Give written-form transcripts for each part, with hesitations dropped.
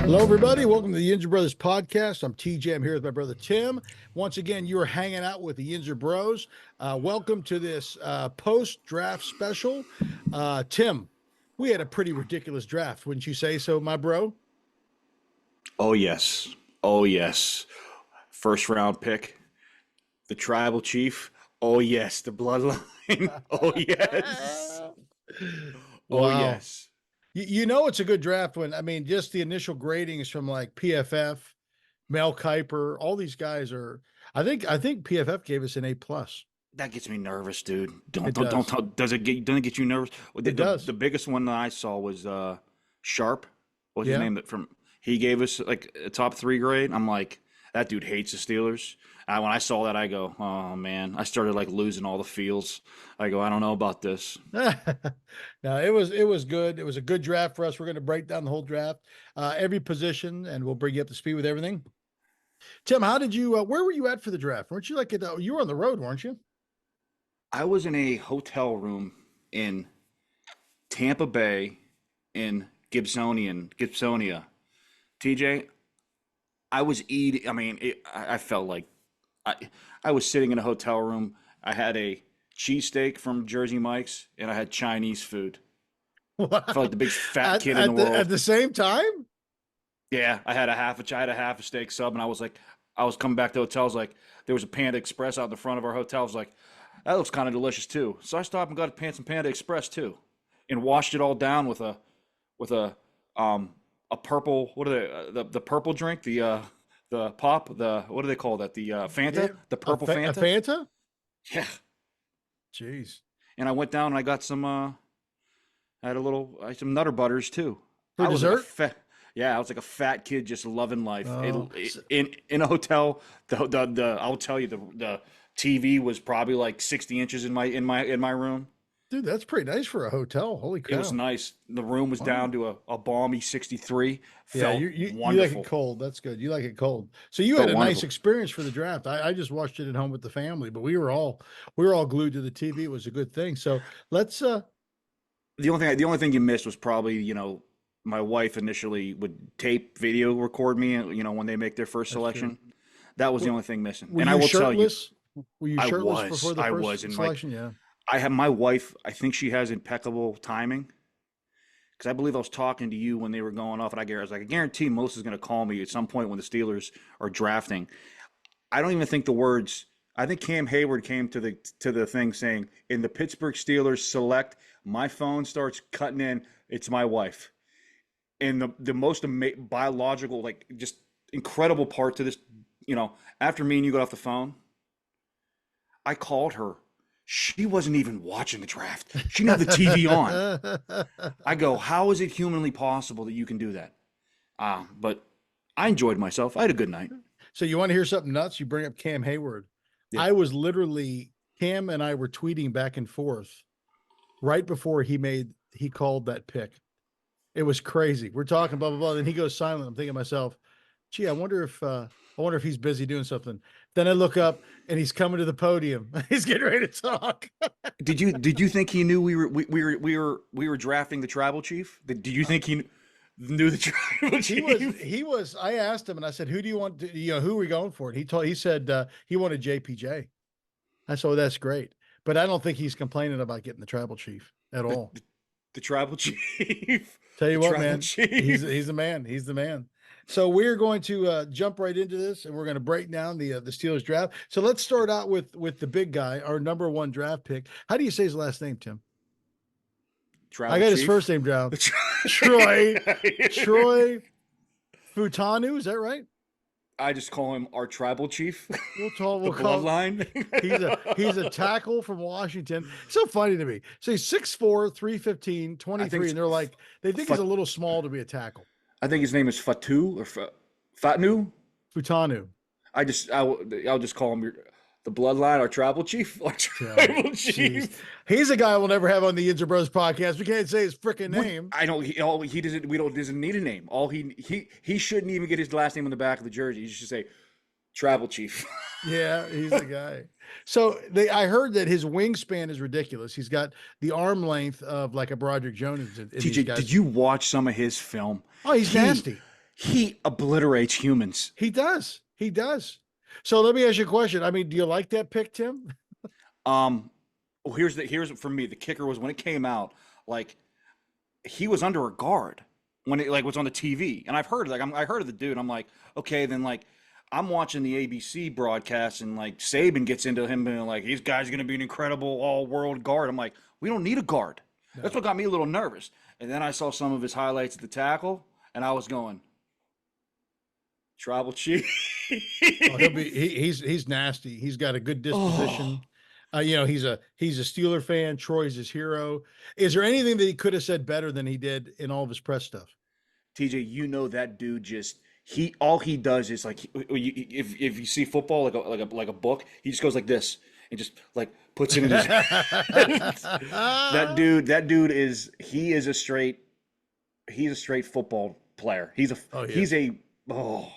Hello, everybody. Welcome to the Yinzer Brothers podcast. I'm TJ. I'm here with my brother Tim. Once again, you are hanging out with the Yinzer Bros. Welcome to this post-draft special. Tim, we had a pretty ridiculous draft, wouldn't you say so, my bro? Oh yes. Oh yes. First round pick, the tribal chief. Oh yes, the bloodline. Oh yes. Oh Wow. yes. You know it's a good draft when, I mean, just the initial gradings from like PFF, Mel Kiper, all these guys are, I think PFF gave us an A plus. That gets me nervous, dude. Don't It don't don't, does. don't doesn't it get you nervous? Well, The, It the does. the biggest one that I saw was Sharp. What's his Yeah. name? That from he gave us like a top three grade. I'm like, that dude hates the Steelers. When I saw that, I go, oh man. I started like losing all the feels. I go, I don't know about this. No, it was good. It was a good draft for us. We're going to break down the whole draft, every position, and we'll bring you up to speed with everything. Tim, how did you? Where were you at for the draft? Weren't you like you were on the road, weren't you? I was in a hotel room in Tampa Bay in Gibsonia. TJ, I was eating. I mean, I felt like I, I was sitting in a hotel room. I had a cheesesteak from Jersey Mike's, and I had Chinese food. Wow. I felt like the biggest fat At kid in the at world. the same time? Yeah, I had a half a steak sub, and I was like, I was coming back to the hotel. I was like, there was a Panda Express out in the front of our hotel. I was like, that looks kind of delicious too. So I stopped and got some Panda Express too, and washed it all down with with a um a purple, what are they, the purple drink, the pop, the what do they call that, the Yeah, Fanta, the purple a Fanta. Fanta? Yeah. Jeez, And I went down and I got some I had some Nutter Butters too. for I was like a dessert? fat, yeah, I was like a fat kid just loving life. Oh, In a hotel, the I'll tell you, the TV was probably like 60 inches in my room. dude, that's pretty nice for a hotel. Holy It was cow! nice. The room was Wow. down to a balmy 63. Yeah, Felt you like it wonderful. cold. That's good. You like it cold. So you had Felt a nice wonderful. experience for the draft. I just watched it at home with the family, but we were all glued to the TV. It was a good thing. So let's The only thing you missed was probably, my wife initially would tape video record me, when they make their first that's true. selection. That was the W- only thing missing. Were And I you will tell you, shirtless? Were you shirtless before the I was first in like selection? Yeah. I have my wife, I think she has impeccable timing because I believe I was talking to you when they were going off, and I was like, I guarantee Melissa's going to call me at some point when the Steelers are drafting. I don't even think the words. I think Cam Hayward came to the thing saying, "In the Pittsburgh Steelers select." My phone starts cutting in. It's my wife, and the most biological, like just incredible part to this. After me and you got off the phone, I called her. She wasn't even watching the draft. She didn't have the TV on. I go, how is it humanly possible that you can do that? But I enjoyed myself. I had a good night. So you want to hear something nuts? You bring up Cam Hayward. Yeah. I was literally Cam and I were tweeting back and forth right before he called that pick. It was crazy. We're talking blah blah blah. Then he goes silent. I'm thinking to myself, gee, I wonder if he's busy doing something. Then I look up and he's coming to the podium. He's getting ready to talk. Did you think he knew we were drafting the tribal chief? Did you think he knew the tribal He was chief? he was. I asked him and I said, "Who do you want? Who are we going for?" And he said he wanted JPJ. I said, "Oh, that's great," but I don't think he's complaining about getting the tribal chief at The, all. the, the tribal chief. Tell The you what, tribal man, he's chief. he's the man. He's the man. So we're going to jump right into this, and we're going to break down the Steelers draft. So let's start out with the big guy, our number one draft pick. How do you say his last name, Tim? I Tribal got his first chief. name down. The Troy tri- Troy Futanu. Is that right? I just call him our tribal chief. We'll The call bloodline. he's a tackle from Washington. So funny to me. So he's 6'4", 315, I think 23, and they're like they think he's a Fat, little small to be a tackle. I think his name is Fatu or Fatnu. Futanu. I'll just call him the bloodline, our tribal chief, our Yeah. tribal Jeez. chief. He's a guy we'll never have on the Yinzer Bros podcast. We can't say his freaking name. I don't. He doesn't. We don't. Doesn't need a name. He shouldn't even get his last name on the back of the jersey. He should say Travel chief. Yeah, he's the guy. So I heard that his wingspan is ridiculous. He's got the arm length of like a Broderick Jones in these TJ, guys. did you watch some of his film? Oh, he's He nasty. he obliterates humans. He does. He does. So let me ask you a question. I mean, do you like that pick, Tim? Um, well, here's for me. The kicker was when it came out, like he was under a guard when it like was on the TV, and I heard of the dude. I'm like, okay, then like I'm watching the ABC broadcast, and like Saban gets into him being like, these guys gonna be an incredible all world guard. I'm like, we don't need a guard. That's No. what got me a little nervous. And then I saw some of his highlights at the tackle, and I was going, tribal chief. Oh, he's nasty. He's got a good Oh, disposition. He's a Steeler fan. Troy's his hero. Is there anything that he could have said better than he did in all of his press stuff? TJ, you know that dude just he all he does is like if you see football like a book, he just goes like this and just like puts it in his that dude is he is a straight he's a straight football player. Oh, he He's is. a oh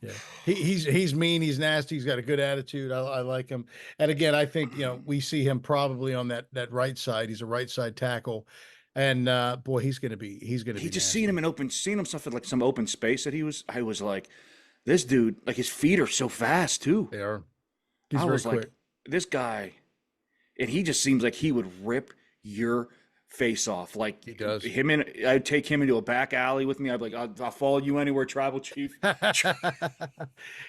Yeah, he's mean. He's nasty. He's got a good attitude. I like him. And again, I think we see him probably on that right side. He's a right side tackle, and boy, he's gonna he be just seen him nasty. in open seeing him stuff at like some open space that he was I was like this dude like his feet are so fast too. They are. He's I very was like quick. this guy and he just seems like he would rip your face off. Like He does. I'd take him into a back alley with me. I'd be like, I'll follow you anywhere, tribal chief.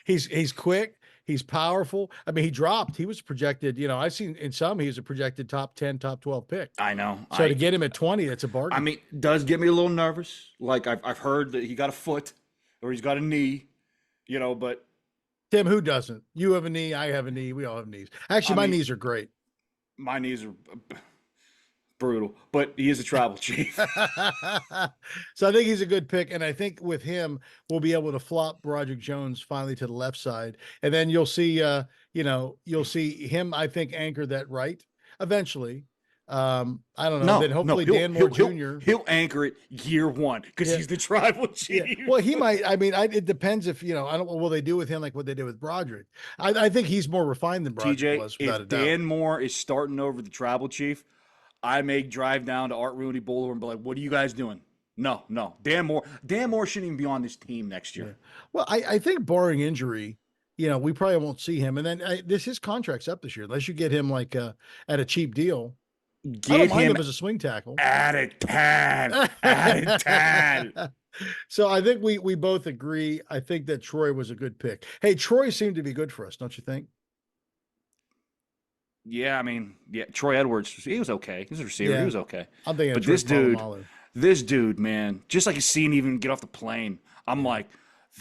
He's quick. He's powerful. I mean, he dropped. He was projected. I've seen in some he was a projected top 10, top 12 pick. I know. So to get him at 20, that's a I bargain. mean, does get me a little nervous. Like I've heard that he got a foot or he's got a knee, but Tim, who doesn't? You have a knee. I have a knee. We all have knees. Actually, I my mean, knees are great. my knees are brutal, but he is a tribal chief. So I think he's a good pick, and I think with him we'll be able to flop Broderick Jones finally to the left side, and then you'll see him. I think anchor that right eventually. I don't know. Then No, hopefully Dan Moore Jr. he'll anchor it year one because Yeah, he's the tribal yeah. chief. Well, he might. I mean, it depends if I don't. Will they do with him like what they did with Broderick? I think he's more refined than Broderick TJ, was, without a if doubt. Dan Moore is starting over the tribal chief, I may drive down to Art Rooney Boulevard and be like, "What are you guys doing?" No, no. Dan Moore shouldn't even be on this team next Yeah. year. Well, I think barring injury, we probably won't see him. And then his contract's up this year, unless you get him like at a cheap deal. I don't Get mind him him as a swing tackle. at a tad. At a tad. So I think we both agree. I think that Troy was a good pick. Hey, Troy seemed to be good for us, don't you think? Yeah, I mean, yeah, Troy Edwards, he was okay. He was a receiver. He Yeah, was okay. I'm thinking of But Troy Polamalu. this dude, man, just like seeing even get off the plane, I'm like,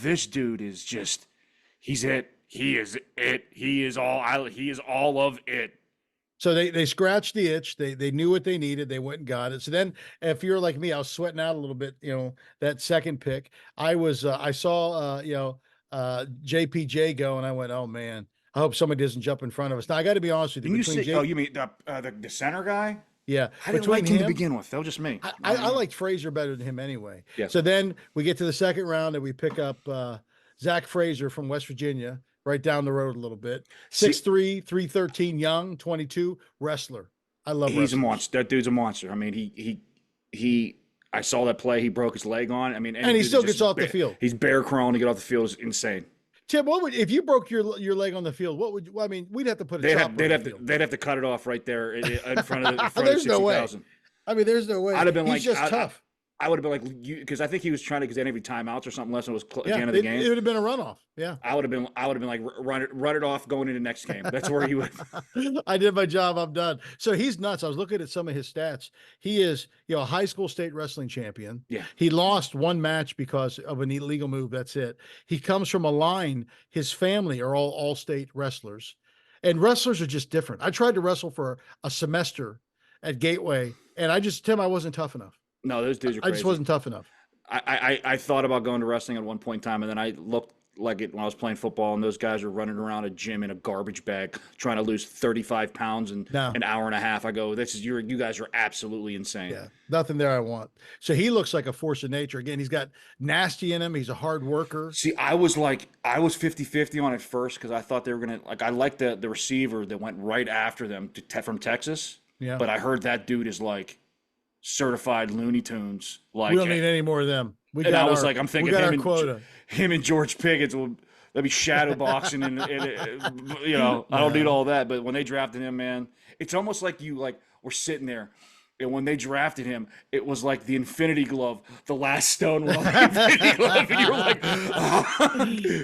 this dude is just, he's it. He is it. He is all of it. So they scratched the itch. They knew what they needed. They went and got it. So then, if you're like me, I was sweating out a little bit. That second pick, I saw JPJ go, and I went, oh man, I hope somebody doesn't jump in front of us. Now I got to be honest with you. Didn't you Between say, oh, J, you mean the center guy? yeah, I didn't between like him to him, begin with. That was just me. I liked Frazier better than him anyway. Yeah. So then we get to the second round and we pick up Zach Frazier from West Virginia, right down the road a little bit. See, 6'3", 313, young, 22, wrestler. I love he's a wrestlers. monster. That dude's a monster. I mean, he. I saw that play. He broke his leg on. I mean, And he still gets off the field. He's bear crawling to get off the field is insane. Tim, what would if you broke your leg on the field? What would you? I mean, we'd have to put a They'd chopper have they'd on have the to field. they'd have to cut it off right there in front of in front of There's no way. 60,000. I mean, there's no way. I'd have been He's like, just tough. I would have been like, you because I think he was trying to because they didn't have any timeouts or something unless it was at the Yeah, end of the it game. would have been a runoff. Yeah. I would have been like run it off going into next game. That's where he would. I did my job. I'm done. So he's nuts. I was looking at some of his stats. He is, a high school state wrestling champion. Yeah. He lost one match because of an illegal move. That's it. He comes from a line. His family are all state wrestlers, and wrestlers are just different. I tried to wrestle for a semester at Gateway, and Tim, I wasn't tough enough. No, those dudes are I just crazy. wasn't tough enough. I thought about going to wrestling at one point in time, and then I looked like it when I was playing football and those guys were running around a gym in a garbage bag trying to lose 35 pounds in No, an hour and a half. I go, you guys are absolutely insane. yeah, nothing there I want. So he looks like a force of nature. Again, he's got nasty in him. He's a hard worker. See, I was 50-50 on it first because I thought they were gonna like I like the receiver that went right after them from Texas, Yeah. but I heard that dude is like certified Looney Tunes. We Like, don't need any more of them. and I was like, I'm We thinking got our quota. him and George Pickens will they'll be shadow boxing I don't need No, all that. But when they drafted him, man, it's almost like you like were sitting there. And when they drafted him, it was like the Infinity Glove, the last stone went on the Infinity Glove, and you're like,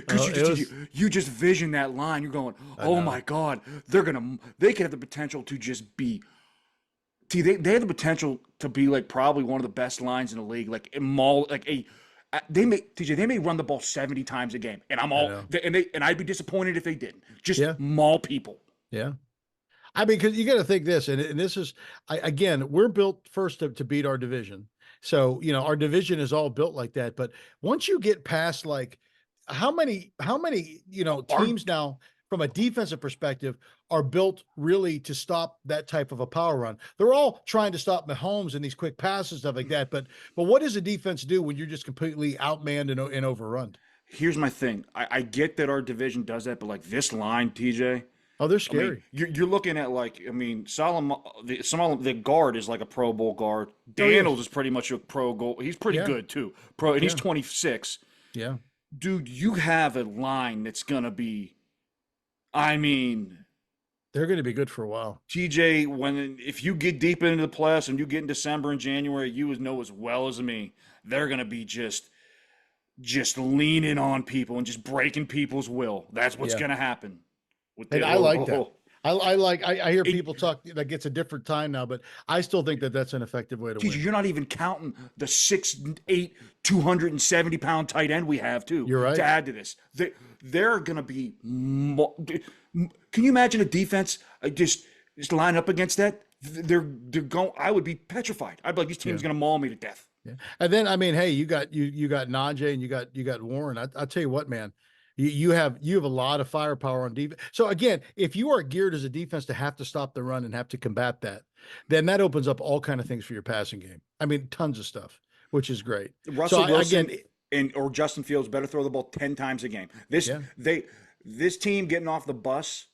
because it was. you just vision that line. You're going, I oh know. my God, they could have the potential to just be. See, they have the potential to be like probably one of the best lines in the league, like a maul, like a. They may run the ball 70 times a game, and I know. and I'd be disappointed if they didn't. Just Yeah. maul people. Yeah. I mean, because you got to think this, and this is, again, we're built first to beat our division. So, our division is all built like that. But once you get past like how many, Our teams now from a defensive perspective are built really to stop that type of a power run. They're all trying to stop Mahomes and these quick passes, stuff like that. But what does a defense do when you're just completely outmanned and overrun? Here's my thing. I get that our division does that, but like this line, TJ. Oh, they're I mean, scary. you're looking at like I mean, the guard is like a Pro Bowl guard. Oh, Daniels yes. is pretty much a pro goal. He's pretty Yeah. good too. And he's Yeah. 26. Yeah. Dude, you have a line that's gonna be. I mean, They're going to be good for a while. TJ, if you get deep into the playoffs and you get in December and January, you would know as well as me, they're gonna be just leaning on people and just breaking people's will. That's what's Yeah. gonna happen. With And the, I like that. I hear It, people talk that gets a different time now, but I still think that that's an effective way to TJ, win. you're not even counting the 6'8", 270-pound tight end we have too. You're right. To add to this, they're gonna be. Can you imagine a defense just line up against that? They're going. I would be petrified. I'd be like, this Yeah. team's gonna maul me to death. Yeah. And then I mean, hey, you got Najee and you got Warren. I'll tell you what, man. You have a lot of firepower on defense. So again, if you are geared as a defense to have to stop the run and have to combat that, then that opens up all kind of things for your passing game. I mean, tons of stuff, which is great. So Russell Wilson again, or Justin Fields better throw the ball 10 times a game. yeah, This team getting off the bus.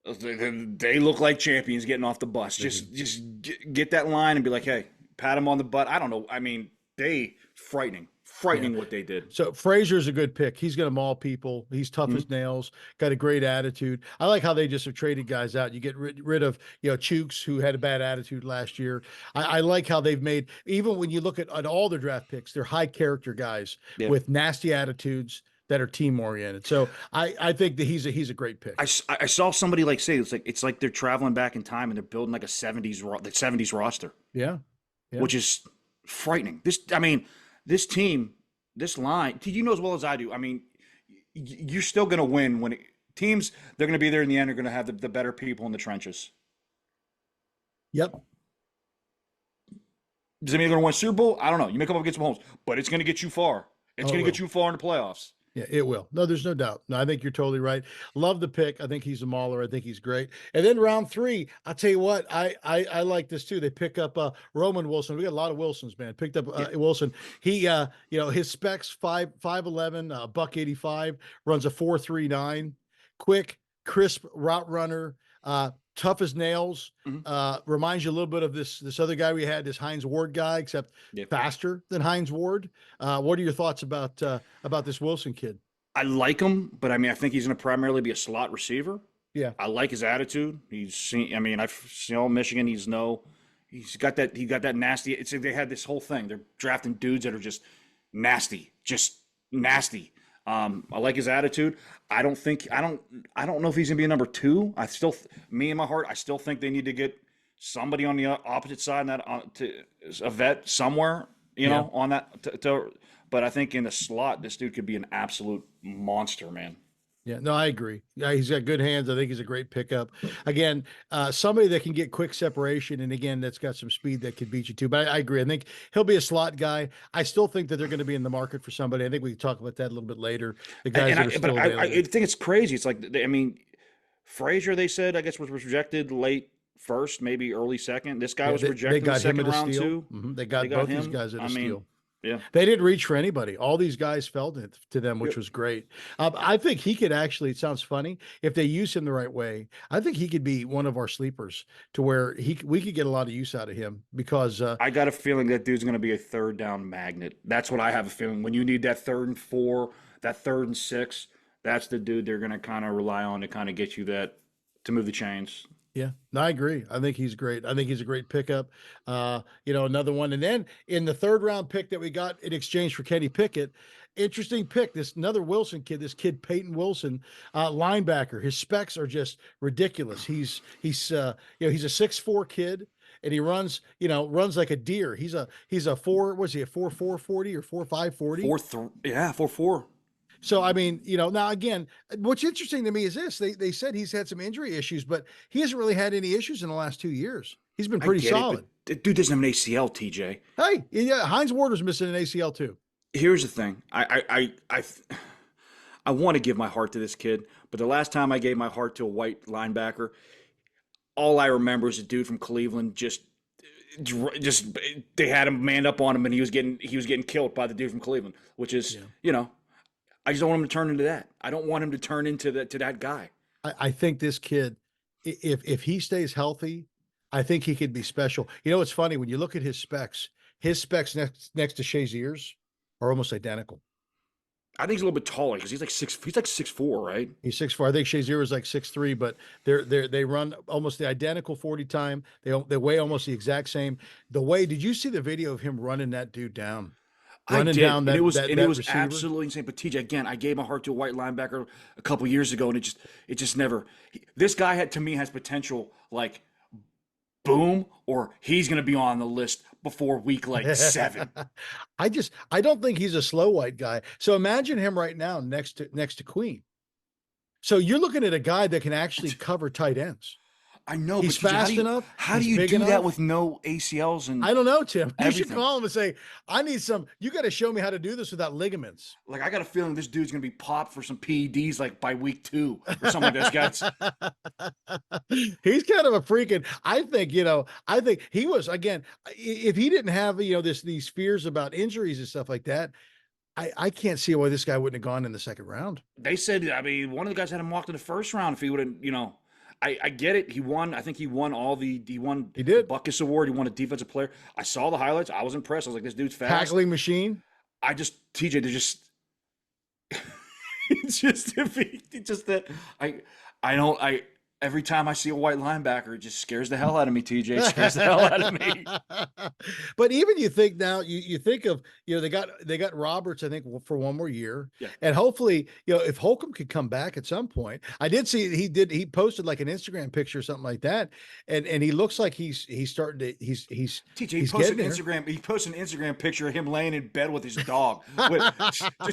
They look like champions getting off the bus. they do. Just get that line and be like, hey, pat them on the butt. I don't know. I mean, frightening Yeah. what they did. So Frazier's a good pick. He's going to maul people. He's tough Mhm. as nails. Got a great attitude. I like how they just have traded guys out. You get rid of Chooks, who had a bad attitude last year. I like how they've made, even when you look at all their draft picks, they're high character guys Yeah. with nasty attitudes that are team oriented. So I think that he's a great pick. I saw somebody like say it's like they're traveling back in time and they're building like a 70s roster, Yeah, yeah, which is frightening. This team, this line, you know as well as I do. I mean, you're still going to win teams. They're going to be there in the end. Are going to have the better people in the trenches. yep, Does it mean they're going to win a Super Bowl? I don't know. You may come up against Mahomes, but it's going to get you far. It's Oh, it going to get will. you far in the playoffs. Yeah, it will. No, there's no doubt. No, I think you're totally right. Love the pick. I think he's a mauler. I think he's great. And then round 3, I'll tell you what, I like this too. They pick up Roman Wilson. We got a lot of Wilsons, man. Picked up Yeah. Wilson. He his specs 5'11", buck 85, runs a 4.39, quick, crisp route runner, tough as nails. Mhm. Reminds you a little bit of this other guy we had, this Hines Ward guy, except Yeah. faster than Hines Ward. What are your thoughts about this Wilson kid? I like him, but I mean, I think he's going to primarily be a slot receiver. Yeah. I like his attitude. I've seen Michigan. He's got that nasty. It's they had this whole thing. They're drafting dudes that are just nasty. I like his attitude. I don't know if he's gonna be a number 2. Me in my heart, I still think they need to get somebody on the opposite side and a vet somewhere, on that. But I think in the slot, this dude could be an absolute monster, man. Yeah, no, I agree. Yeah, he's got good hands. I think he's a great pickup. Again, somebody that can get quick separation, and again, that's got some speed that could beat you too. But I agree. I think he'll be a slot guy. I still think that they're going to be in the market for somebody. I think we can talk about that a little bit later. The guys And that are I, but still I available. think it's crazy. It's like, I mean, Frazier, they said, I guess was projected late first, maybe early second. This guy Yeah, was they projected in the got him second at a round steal. too. They They got got both these him. guys at I a mean, steal. yeah. They didn't reach for anybody. All these guys fell to them, which Yep. was great. I think he could actually, it sounds funny, if they use him the right way, I think he could be one of our sleepers to where we could get a lot of use out of him because I got a feeling that dude's going to be a third down magnet. That's what I have a feeling. When you need that 3rd and 4, that 3rd and 6, that's the dude they're going to kind of rely on to kind of get you that to move the chains. yeah, no, I agree. I think he's great. I think he's a great pickup. Another one. And then in the 3rd round pick that we got in exchange for Kenny Pickett, interesting pick. This another Wilson kid, this kid Peyton Wilson, linebacker. His specs are just ridiculous. He's a 6'4" kid. And he runs like a deer. He's a four. Was he a 4.40 or 4.540? 4-3, yeah, 4-4. So I mean, now again, what's interesting to me is this: they said he's had some injury issues, but he hasn't really had any issues in the last 2 years. He's been I pretty get it, but solid. the dude doesn't have an ACL, TJ. Hey, yeah, Heinz Warder's missing an ACL too. Here's the thing. I want to give my heart to this kid, but the last time I gave my heart to a white linebacker, all I remember is a dude from Cleveland just they had him manned up on him and he was getting killed by the dude from Cleveland, which is, Yeah, I just don't want him to turn into that. I don't want him to turn into that guy. I think this kid, if he stays healthy, I think he could be special. It's funny when you look at his specs next to Shazier's are almost identical. I think he's a little bit taller because he's like 6'4", right? He's 6'4". I think Shazier is like 6'3", but they run almost the identical 40 time. They weigh almost the exact same. Did you see the video of him running that dude down? I Running did, down and it that was that and it that was receiver? absolutely insane. But TJ, again, I gave my heart to a white linebacker a couple years ago, and it just never. This guy to me has potential, like boom, or he's gonna be on the list before week like 7. I don't think he's a slow white guy. So imagine him right now next to Queen. So you're looking at a guy that can actually cover tight ends. I know, but He's TJ, fast enough, how do he's you big do that enough. with no ACLs and I don't know, Tim. You should everything? call him and say, I need some, you got to show me how to do this without ligaments. Like I got a feeling this dude's gonna be popped for some PEDs like by week 2 or something like this. Guys, He's kind of a freaking, I think he was, again, if he didn't have, these fears about injuries and stuff like that, I can't see why this guy wouldn't have gone in the 2nd round. they said. I mean, one of the guys had him walked in the 1st round if he would have. I get it. He won. I think he won he won He the did. Buckus Award. He won a defensive player. I saw the highlights. I was impressed. I was like, this dude's fast. Tackling machine. I just TJ, they're just it's just that I don't I every time I see a white linebacker, it just scares the hell out of me, TJ. It scares the hell out of me. But even you think now, you think of, they got Roberts, I think, for one more year. Yeah. And hopefully, if Holcomb could come back at some point. I did see he posted like an Instagram picture or something like that. And he looks like he's starting to TJ, he's getting there. He posted an Instagram picture of him laying in bed with his dog. Wait,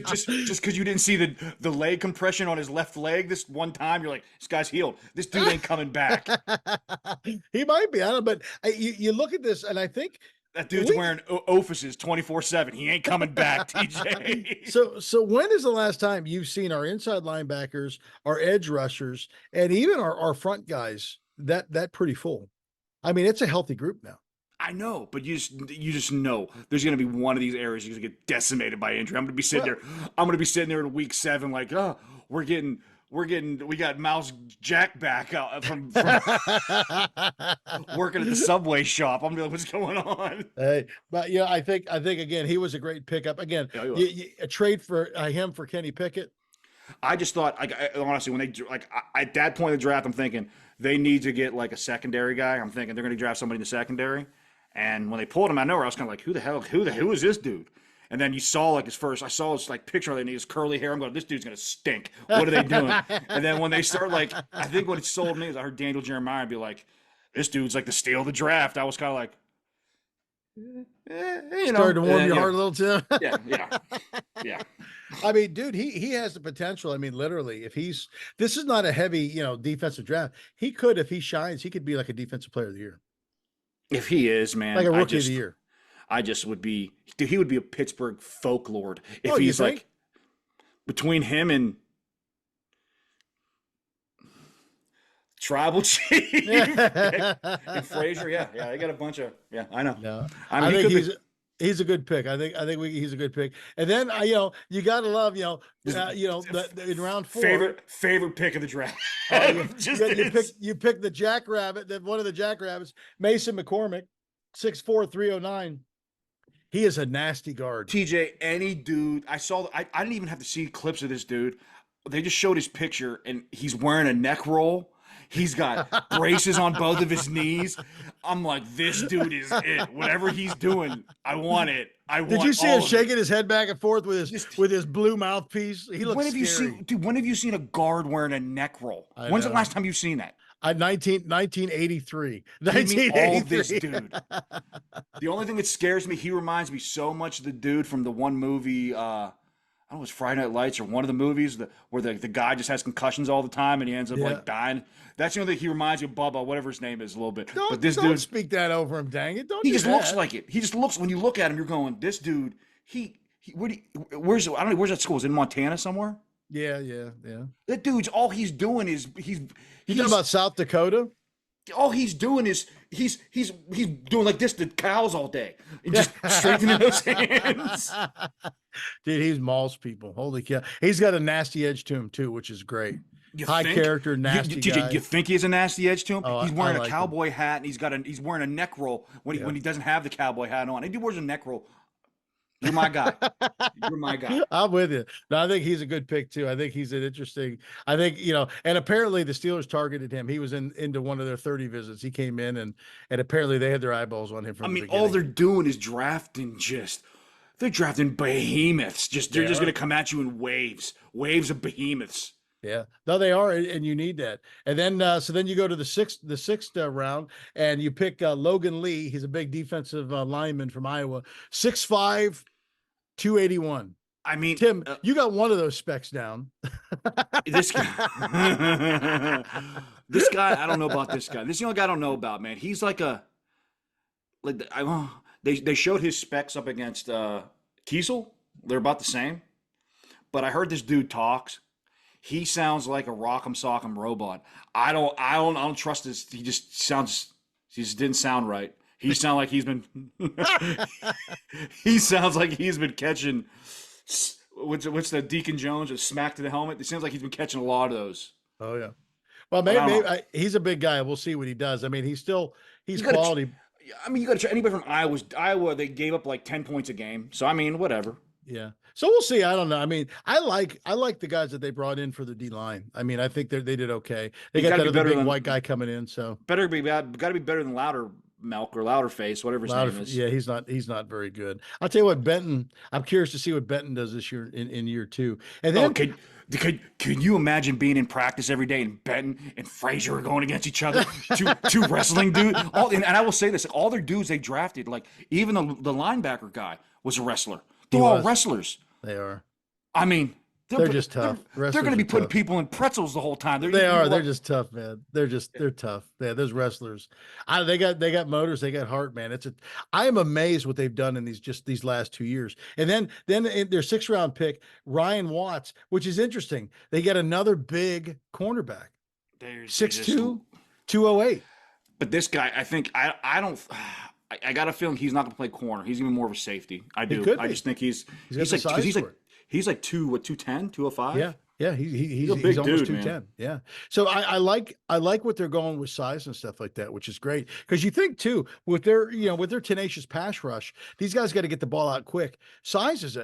just because you didn't see the leg compression on his left leg this one time, you're like, this guy's healed. This dude ain't coming back. He might be. I don't know, but you look at this, and I think That dude's wearing Ophuses 24/7. He ain't coming back, TJ. So when is the last time you've seen our inside linebackers, our edge rushers, and even our front guys that pretty full? I mean, it's a healthy group now. I know, but you just know there's gonna be one of these areas you're gonna get decimated by injury. I'm gonna be sitting Well, there. I'm gonna be sitting there in week 7, like, oh, we got Mouse Jack back out from working at the Subway shop. I'm like, what's going on? Hey, but yeah, I think again he was a great pickup. Again, Yeah, he was. a trade for him for Kenny Pickett. I just thought, like, honestly, when at that point of the draft, I'm thinking they need to get like a secondary guy. I'm thinking they're going to draft somebody in the secondary. And when they pulled him out of nowhere, I was kind of like, who is this dude? And then you saw like I saw his like picture of him, his curly hair. I'm going, this dude's going to stink. What are they doing? And then when they start, like, I think what it sold me is I heard Daniel Jeremiah be like, this dude's like the steal of the draft. I was kind of like, you Started know, to warm your yeah, heart a little, Tim. yeah, yeah, yeah. I mean, dude, he has the potential. I mean, literally, if this is not a heavy, defensive draft. He could, if he shines, he could be like a defensive player of the year, If he is, like man, a rookie of the year. I just would be, dude, he would be a Pittsburgh folklore if Oh, you he's think? like between him and Tribal Chief and Frazier. Yeah, yeah, I got a bunch of, yeah, I know. No, I I mean, he think could be he's a good pick. He's a good pick. And then you got to love just in round 4. favorite pick of the draft. Oh, you Just you pick the Jackrabbit, one of the Jackrabbits, Mason McCormick, 6'4", 309. He is a nasty guard. TJ, any dude. I didn't even have to see clips of this dude. They just showed his picture, and he's wearing a neck roll. He's got braces on both of his knees. I'm like, this dude is it. Whatever he's doing, I want it. Did you see him shaking his head back and forth with his blue mouthpiece? He looks scary. When have you seen a guard wearing a neck roll? When's the last time you've seen that? 1983. Give me all this dude. The only thing that scares me, he reminds me so much of the dude from the one movie, I don't know, it's Friday Night Lights or one of the movies where the guy just has concussions all the time and he ends up like dying. That's the only thing he reminds me of Bubba, whatever his name is, a little bit. But this dude, speak that over him, dang it! He just looks like it. He just looks, when you look at him, you're going, this dude. Where's I don't know, where's that school? Is it in Montana somewhere? Yeah. That dude's all he's doing is You talking about South Dakota? All he's doing is he's doing like this to cows all day and just strengthening those hands. Dude, he's mauls people. Holy cow! He's got a nasty edge to him too, which is great. High character, nasty guy. You think he has a nasty edge to him? Oh, he's wearing a cowboy hat and he's wearing a neck roll when he doesn't have the cowboy hat on. And he wears a neck roll. You're my guy. You're my guy. I'm with you. No, I think he's a good pick too. I think he's an interesting. I think and apparently the Steelers targeted him. He was into one of their 30 visits. He came in and apparently they had their eyeballs on him from the beginning. All they're doing is drafting they're drafting behemoths. They're just going to come at you in waves of behemoths. Yeah, no, they are, and you need that. And then, so then you go to the sixth round, and you pick Logan Lee. He's a big defensive lineman from Iowa, 6'5", 281. I mean, Tim, you got one of those specs down. This guy, I don't know about this guy. This is the only guy I don't know about, man. He's they showed his specs up against Kiesel. They're about the same, but I heard this dude talks. He sounds like a rock'em sock'em robot. I don't trust this. He just didn't sound right. He sounds like he's been catching what's the Deacon Jones, a smack to the helmet. It seems like he's been catching a lot of those. Oh yeah. Well, maybe he's a big guy. We'll see what he does. I mean, he's quality. You got to try anybody from Iowa. They gave up like 10 points a game. So I mean, whatever. Yeah. So we'll see. I don't know. I mean, I like the guys that they brought in for the D line. I mean, I think they did okay. They got that other big white guy coming in. So got to be better than Loudermilk or Louderface, whatever his name is. Yeah, he's not very good. I'll tell you what, Benton. I'm curious to see what Benton does this year in year 2. And then Can you imagine being in practice every day and Benton and Frazier are going against each other? two wrestling dudes. And I will say this: all their dudes they drafted, like even the linebacker guy was a wrestler. They're all wrestlers. They are. I mean, they're just tough. They're going to be putting people in pretzels the whole time. They're just tough, man. They're tough. Yeah, those wrestlers. They got motors. They got heart, man. I am amazed what they've done in these last 2 years. And then in their 6th round pick, Ryan Watts, which is interesting. They get another big cornerback. 6'2", 208. But this guy, I think I don't. I got a feeling he's not going to play corner. He's even more of a safety. I do. I just think he's like 210, 205. Yeah. He's almost dude, 210. Man. Yeah. So I like what they're going with size and stuff like that, which is great. Because you think too, with their tenacious pass rush, these guys got to get the ball out quick. Size is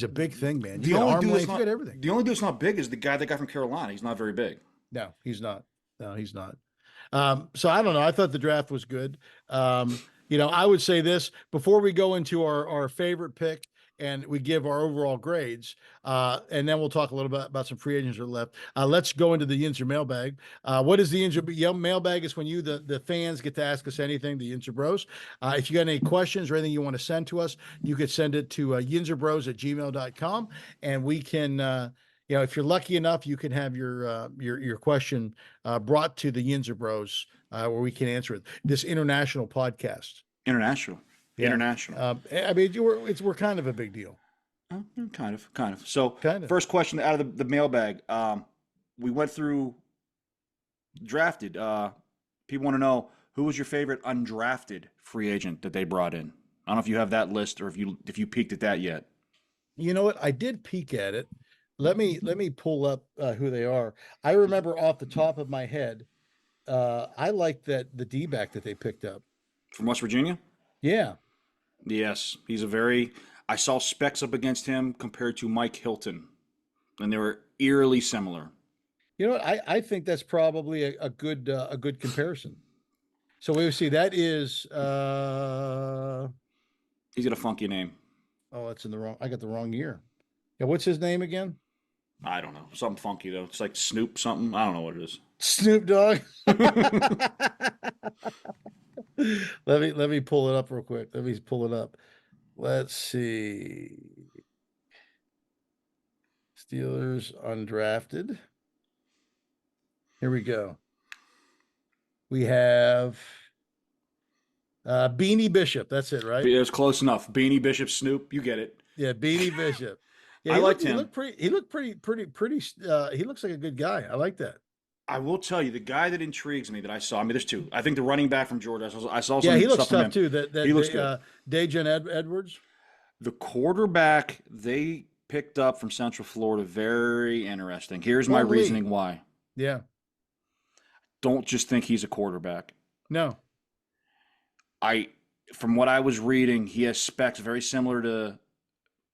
a big thing, man. You got arm length, you got everything. The only dude that's not big is the guy they got from Carolina. He's not very big. No, he's not. So I don't know. I thought the draft was good. I would say this before we go into our favorite pick and we give our overall grades. And then we'll talk a little bit about some free agents that are left. Let's go into the Yinzer mailbag. What is the Yinzer mailbag? Is when you, the fans, get to ask us anything, the Yinzer Bros. If you got any questions or anything you want to send to us, you could send it to yinzerbros@gmail.com, and we can, if you're lucky enough, you can have your question brought to the Yinzer Bros, where we can answer it. This international podcast. International. Yeah. International. I mean, we're kind of a big deal. Kind of. So, Kind of. first question out of the mailbag. We went through drafted. People want to know, who was your favorite undrafted free agent that they brought in? I don't know if you have that list or if you peeked at that yet. You know what? I did peek at it. Let me pull up who they are. I remember off the top of my head. I like the D-back that they picked up. From West Virginia? Yeah. Yes. I saw specs up against him compared to Mike Hilton, and they were eerily similar. You know what? I think that's probably a good comparison. So we see that is He's got a funky name. oh, I got the wrong year. Yeah, what's his name again? I don't know. Something funky, though. It's like Snoop something. I don't know what it is. Snoop Dogg. Let me pull it up real quick. Let me pull it up. Let's see. Steelers undrafted. Here we go. We have Beanie Bishop. That's it, right? It was close enough. Beanie Bishop, Snoop. You get it. Yeah, Beanie Bishop. Yeah, I liked him. He looked pretty. He looks like a good guy. I like that. I will tell you, the guy that intrigues me that I saw. I mean, there's two. I think the running back from Georgia. I saw some Yeah, he looks stuff from tough him. too. That He looks good. Dejan Edwards. The quarterback they picked up from Central Florida, very interesting. Here's my Long Lee. reasoning why. Yeah. Don't just think he's a quarterback. No. From what I was reading, he has specs very similar to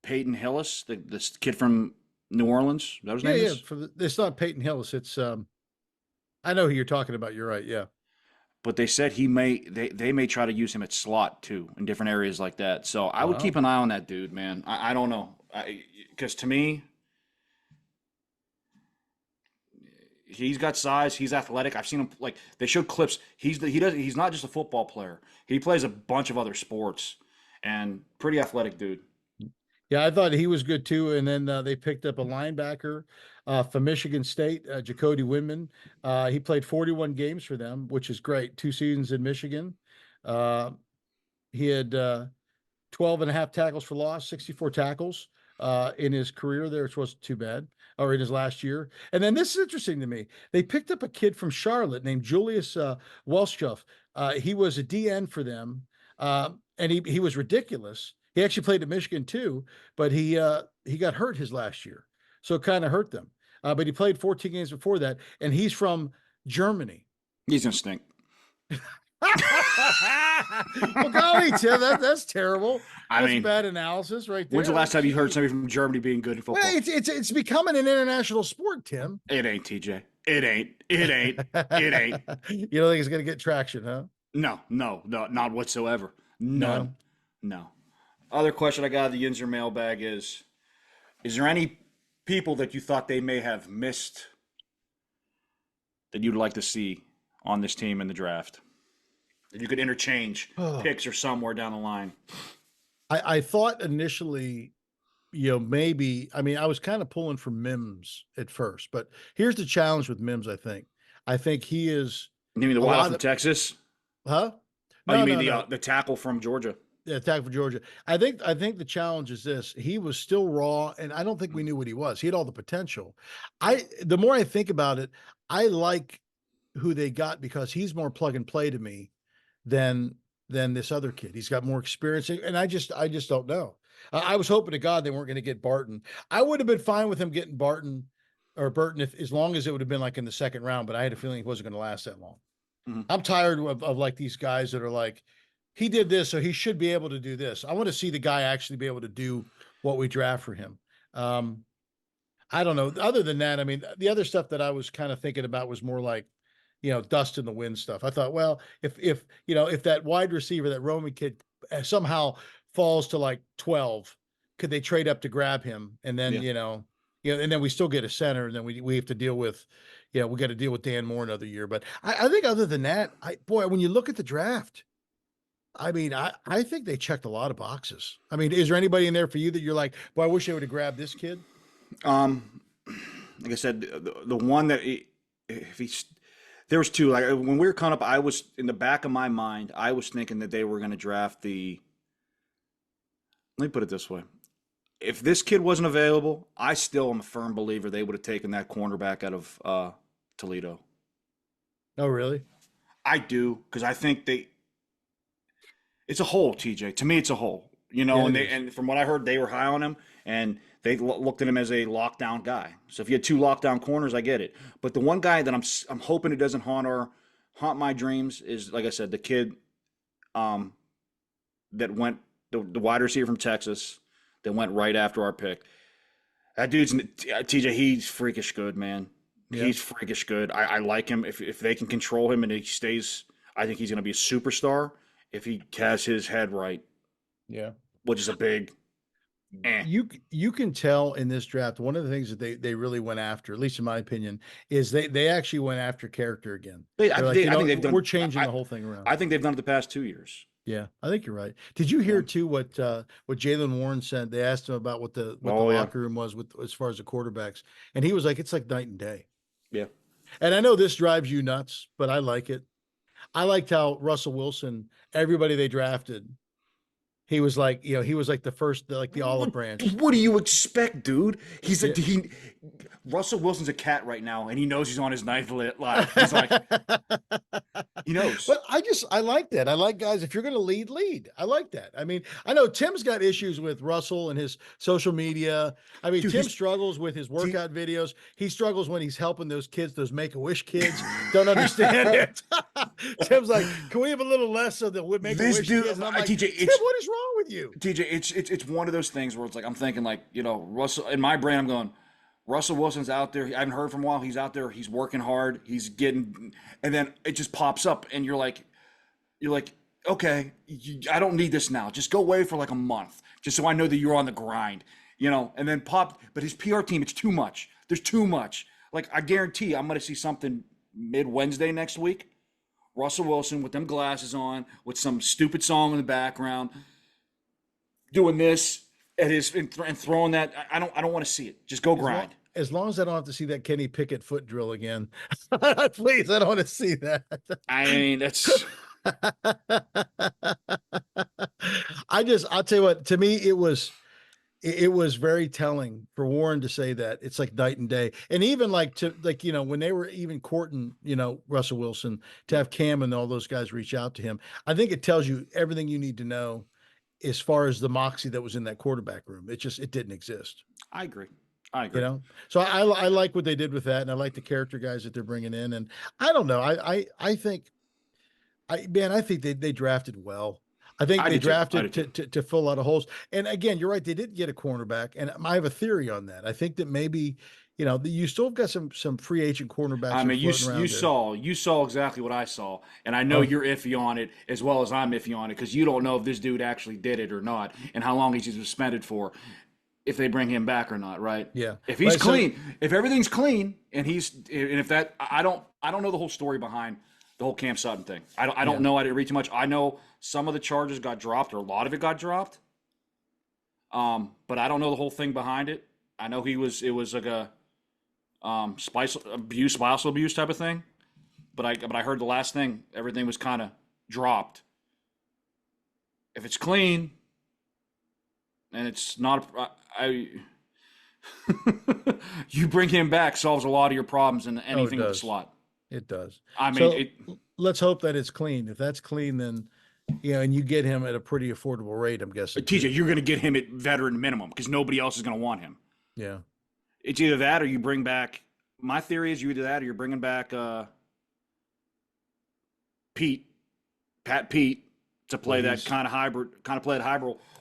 Peyton Hillis, this kid from New Orleans. Is that his name is? It's not Peyton Hillis. It's I know who you're talking about. You're right. Yeah. But they said they may try to use him at slot too in different areas like that. So I would keep an eye on that dude, man. I don't know, because to me, he's got size. He's athletic. I've seen him, like, they showed clips. He's not just a football player. He plays a bunch of other sports, and pretty athletic dude. Yeah, I thought he was good too. And then they picked up a linebacker from Michigan State, Jacody Winman. He played 41 games for them, which is great. 2 seasons in Michigan. He had 12 and a half tackles for loss, 64 tackles in his career there, which wasn't too bad, or in his last year. And then this is interesting to me. They picked up a kid from Charlotte named Julius Welschhoff. He was a DN for them, and he was ridiculous. He actually played at Michigan too, but he got hurt his last year, so it kind of hurt them. But he played 14 games before that, and he's from Germany. He's gonna stink. Well, golly, Tim, that's terrible. I That's mean, bad analysis right there. when's the last time you heard somebody from Germany being good in football? Well, it's becoming an international sport, Tim. It ain't, TJ. It ain't. It ain't. It ain't. You don't think it's going to get traction, huh? No, not whatsoever. None. No. Other question I got out of the Yinzer mailbag is there any people that you thought they may have missed that you'd like to see on this team in the draft? That you could interchange picks or somewhere down the line? I thought initially, maybe, I mean, I was kind of pulling for Mims at first, but here's the challenge with Mims, I think. I think he is. You mean the wild from Texas? Huh? No, you mean the tackle from Georgia? Yeah, tackle for Georgia. I think the challenge is this. He was still raw, and I don't think we knew what he was. He had all the potential. The more I think about it, I like who they got because he's more plug and play to me than this other kid. He's got more experience, and I just don't know. I was hoping to God they weren't going to get Barton. I would have been fine with him getting Burton as long as it would have been like in the second round, but I had a feeling he wasn't going to last that long. Mm-hmm. I'm tired of like these guys that are like, he did this, so he should be able to do this. I want to see the guy actually be able to do what we draft for him. I don't know. Other than that, I mean, the other stuff that I was kind of thinking about was more like, dust in the wind stuff. I thought, well, if that wide receiver, that Roman kid, somehow falls to like 12, could they trade up to grab him? And then, Yeah. and then we still get a center, and then we have to deal with, we got to deal with Dan Moore another year. But I think other than that, boy, when you look at the draft, I mean, I think they checked a lot of boxes. I mean, is there anybody in there for you that you're like, boy, I wish I would have grabbed this kid? Um, like I said, the one that if he's there was two. Like when we were coming up, I was in the back of my mind, I was thinking that they were going to draft the. Let me put it this way: if this kid wasn't available, I still am a firm believer they would have taken that cornerback out of Toledo. Oh, really? I do because I think they. It's a hole, TJ. To me, it's a hole. Yeah, And it is. and from what I heard, they were high on him, and they looked at him as a lockdown guy. So if you had two lockdown corners, I get it. But the one guy that I'm hoping it doesn't haunt my dreams is, like I said, the kid um that went the wide receiver from Texas that went right after our pick. That dude's TJ. He's freakish good, man. Yeah. He's freakish good. I like him. If they can control him and he stays, I think he's going to be a superstar if he has his head right, Yeah. which is a big. You can tell in this draft, one of the things that they really went after, at least in my opinion, is they actually went after character again. They, They're like, they, I think they've done. we're changing I, the whole thing around. I think they've done it the past 2 years. Yeah, I think you're right. Did you hear Yeah. too what Jalen Warren said? They asked him about what the Oh yeah, locker room was with as far as the quarterbacks, and he was like, "It's like night and day." yeah. And I know this drives you nuts, but I like it. I liked how Russell Wilson, everybody they drafted, he was like, he was like the first, like the olive branch. What do you expect, dude? He's Yeah. Russell Wilson's a cat right now, and he knows he's on his ninth life. He's like, he knows. But I like that. I like guys, if you're going to lead. I like that. I mean, I know Tim's got issues with Russell and his social media. I mean, Dude, Tim he's- struggles with his workout videos. He struggles when he's helping those kids, those Make-A-Wish kids. Don't understand it. Tim's like, can we have a little less of the Make-A-Wish This dude, kids? And I'm like, TJ, Tim, what is wrong with you? TJ, it's one of those things where it's like I'm thinking like Russell in my brain I'm going Russell Wilson's out there. I haven't heard from him in a while. He's out there. He's working hard. He's getting, and then it just pops up, and you're like, okay, I don't need this now. Just go away for like a month, just so I know that you're on the grind, And then but his PR team, it's too much. There's too much. Like I guarantee, I'm gonna see something mid Wednesday next week. Russell Wilson with them glasses on, with some stupid song in the background, doing this at his and throwing that. I don't want to see it. Just go grind. As long as I don't have to see that Kenny Pickett foot drill again, please, I don't want to see that. I mean, that's I'll tell you what, to me, it was very telling for Warren to say that it's like night and day. And even when they were even courting, Russell Wilson, to have Cam and all those guys reach out to him, I think it tells you everything you need to know as far as the moxie that was in that quarterback room. It didn't exist. I agree. So I like what they did with that, and I like the character guys that they're bringing in. And I don't know, I think they drafted well. I think they drafted to fill a lot of holes. And again, you're right, they did get a cornerback, and I have a theory on that. I think that maybe you still have got some free agent cornerbacks. I mean, you saw exactly what I saw, and I know you're iffy on it as well as I'm iffy on it because you don't know if this dude actually did it or not, and how long he's suspended for. If they bring him back or not, right? Yeah. If he's clean, if everything's clean, and if that, I don't know the whole story behind the whole Cam Sutton thing. I don't know. I didn't read too much. I know some of the charges got dropped, or a lot of it got dropped. But I don't know the whole thing behind it. I know it was like a spousal abuse type of thing. But I heard the last thing, everything was kind of dropped. If it's clean, and it's not you bring him back solves a lot of your problems and anything with the slot. It does. I mean, let's hope that it's clean. If that's clean, then and you get him at a pretty affordable rate, I'm guessing. TJ, you're going to get him at veteran minimum because nobody else is going to want him. Yeah, it's either that or you bring back. My theory is you either that or you're bringing back Pat Pete to play that kind of hybrid,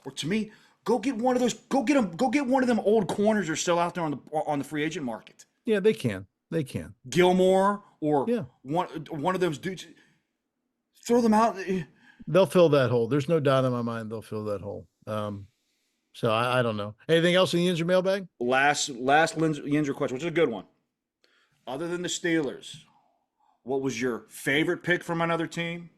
or to me. Go get one of those. Go get one of them old corners that are still out there on the free agent market. Yeah, they can. Gilmore or one of those dudes. Throw them out. They'll fill that hole. There's no doubt in my mind they'll fill that hole. So I don't know. Anything else in the Yinzer mailbag? Last Yinzer question, which is a good one. Other than the Steelers, what was your favorite pick from another team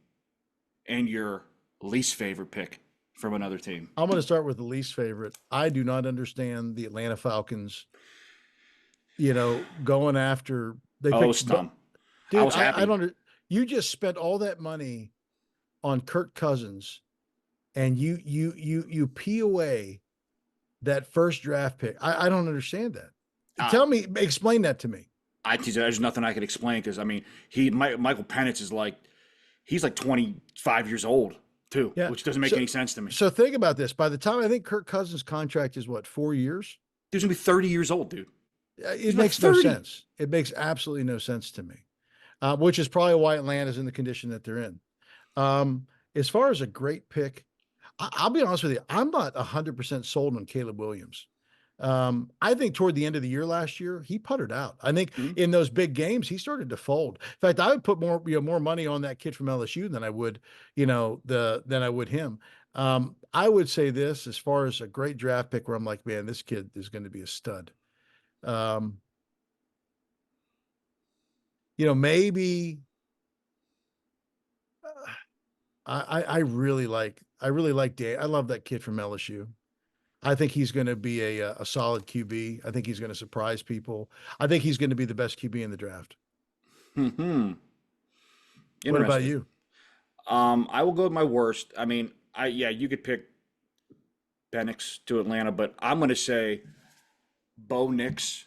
and your least favorite pick from another team? I'm going to start with the least favorite. I do not understand the Atlanta Falcons, going after they Oh, it picked, was dumb. I dude. was I happy. don't. You just spent all that money on Kirk Cousins, and you pee away that first draft pick. I don't understand that. Uh, Explain that to me. there's nothing I could explain because I mean, Michael Penix is like he's like 25 years old too, Yeah. which doesn't make So any sense to me. so think about this. By the time I think Kirk Cousins' contract is what, 4 years? He's gonna be 30 years old, dude. He's It about makes no 30. sense. It makes absolutely no sense to me. Which is probably why Atlanta's in the condition that they're in. As far as a great pick, I'll be honest with you. I'm not 100% sold on Caleb Williams. I think toward the end of the year last year, he puttered out. I think Mhm. in those big games, he started to fold. In fact, I would put more money on that kid from LSU than I would, than I would him. I would say this as far as a great draft pick where I'm like, man, this kid is going to be a stud. Um, maybe I really like Dan. I love that kid from LSU. I think he's going to be a solid QB. I think he's going to surprise people. I think he's going to be the best QB in the draft. Hmm. What about Interesting. you? I will go with my worst. I mean, you could pick Penix to Atlanta, but I'm gonna say Bo Nix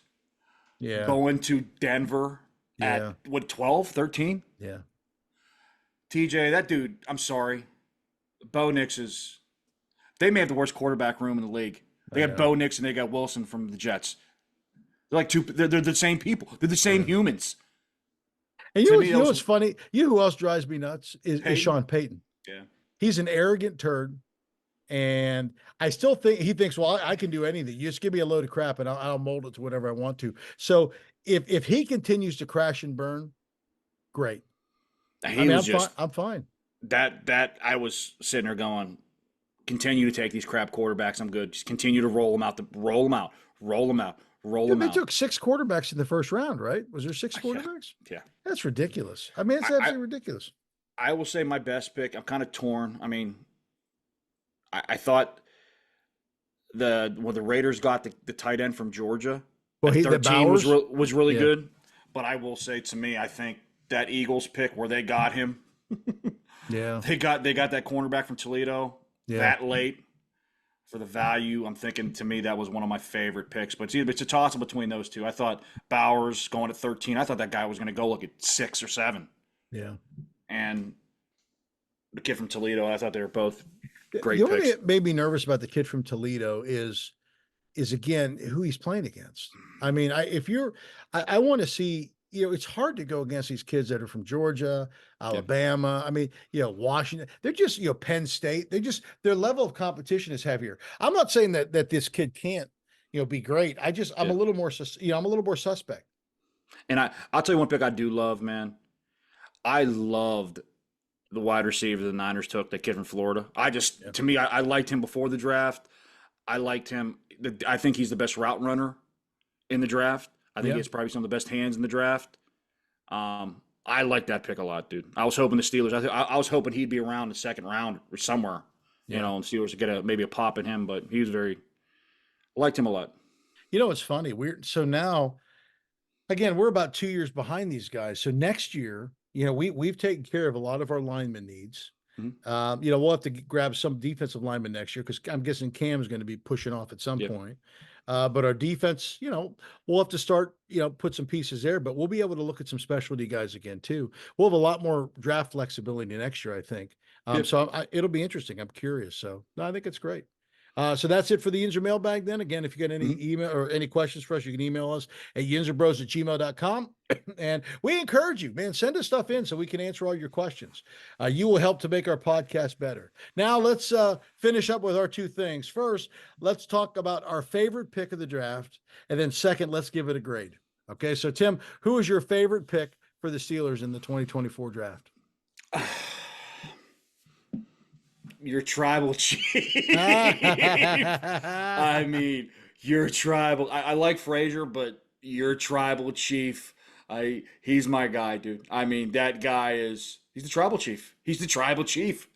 Yeah, going to Denver at yeah, what 12, 13? yeah. TJ, that dude, I'm sorry. Bo Nix is they may have the worst quarterback room in the league. They I got know. Bo Nix and they got Wilson from the Jets. They're like they're the same people. They're the same Yeah. humans. And To me, that what's was funny? You know who else drives me nuts is Peyton. Sean Payton. Yeah. He's an arrogant turd. And I still think he thinks, well, I can do anything. You just give me a load of crap and I'll mold it to whatever I want to. So if he continues to crash and burn, great. I He mean, was I'm fine. just I'm fine. that I was sitting there going, continue to take these crap quarterbacks. I'm good. Just continue to roll them out. Roll them out. Roll them out. Roll Dude, them they out. took 6 quarterbacks in the first round, right? Was there six Yeah, quarterbacks? yeah. That's ridiculous. I mean, it's I absolutely ridiculous. I will say my best pick. I'm kind of torn. I mean, I thought when the Raiders got the tight end from Georgia Well, at the 13 Bowers, was really yeah, good. But I will say to me, I think that Eagles pick where they got him, yeah, they got that cornerback from Toledo yeah. that late for the value. I'm thinking to me that was one of my favorite picks. But it's a toss up between those two. I thought Bowers going at 13. I thought that guy was going to go look at 6 or 7, Yeah. and the kid from Toledo. I thought they were both The great only thing picks. that made me nervous about the kid from Toledo is again who he's playing against. I mean, I want to see. It's hard to go against these kids that are from Georgia, Yeah, Alabama. I mean, Washington. They're just, Penn State. Their level of competition is heavier. I'm not saying that this kid can't, be great. I'm yeah. a little more, I'm a little more suspect. And I'll tell you one pick I do love, man. I loved the wide receiver the Niners took, that kid from Florida. Yeah. To me, I liked him before the draft. I liked him. I think he's the best route runner in the draft. I think he Yeah. has probably some of the best hands in the draft. I like that pick a lot, dude. I was hoping the Steelers. I was hoping he'd be around the second round or somewhere, Yeah. and Steelers would get maybe a pop in him. But he was very liked him a lot. It's funny. So now again, we're about 2 years behind these guys. So next year, we've taken care of a lot of our lineman needs. Mhm. We'll have to grab some defensive linemen next year because I'm guessing Cam's going to be pushing off at some Yeah, point. But our defense, we'll have to start, put some pieces there, but we'll be able to look at some specialty guys again too. We'll have a lot more draft flexibility next year, I think. yeah. It'll be interesting. I'm curious. So no, I think it's great. So that's it for the Yinzer mailbag then. Again, if you got any Mhm. email or any questions for us, you can email us at yinzerbros@gmail.com. And we encourage you, man, send us stuff in so we can answer all your questions. You will help to make our podcast better. Now let's finish up with our two things. First, let's talk about our favorite pick of the draft. And then second, let's give it a grade. Okay. So Tim, who is your favorite pick for the Steelers in the 2024 draft? Your tribal chief. I mean, your tribal. I like Frazier, but your tribal chief. He's my guy, dude. I mean, that guy is. He's the tribal chief. He's the tribal chief.